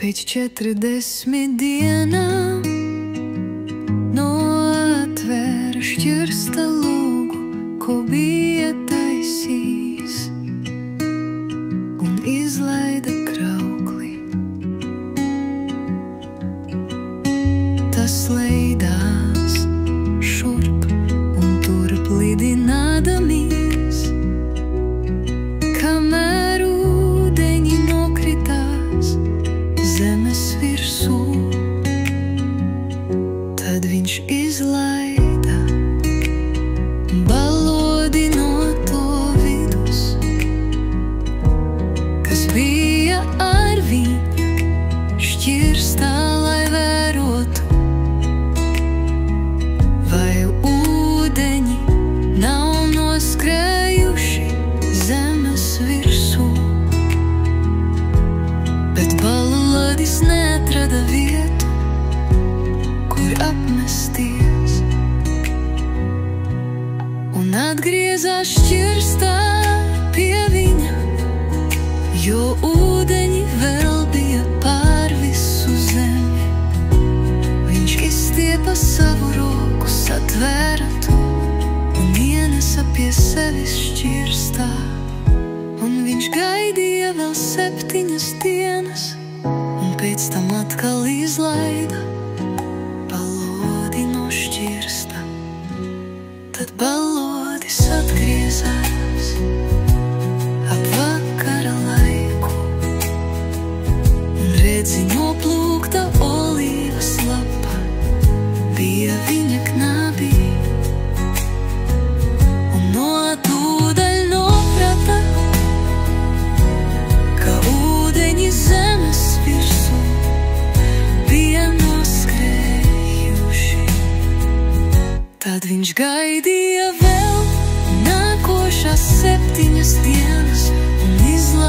Pēc 40 dienām no atvēra šķirsta lūgu, ko bija taisījis, un izlaida kraukli. Tas leidās šurp un turp lidinādamīs, kamēr ūdeņi nokritās zemes virsū. Tad viņš izlaida balodi no to vidus, kas bija ar viņu šķirstā, lai vērotu, vai ūdeņi nav noskrējuši zemes virsū. Bet balodis neatrada vietu, kur apmesties, un atgriezās šķirstā pie viņa, jo ūdeņi vēl bija pār visu zemi. Viņš izstiepa savu roku, satvēra to un ienesa pie sevis šķirstā. Un viņš gaidīja vēl 7 dienas, un pēc tam atkal izlaida balodi no šķirsta. Tad balodis atgriezās ap vakara laiku, un redzi noplūkta olīvas lapa bija viņa knabī, un no tūdaļ noprata, ka ūdeņi zemes virsū bija noskrējuši. Tad viņš gaidīja vēl nākošās 7 dienas un izlaida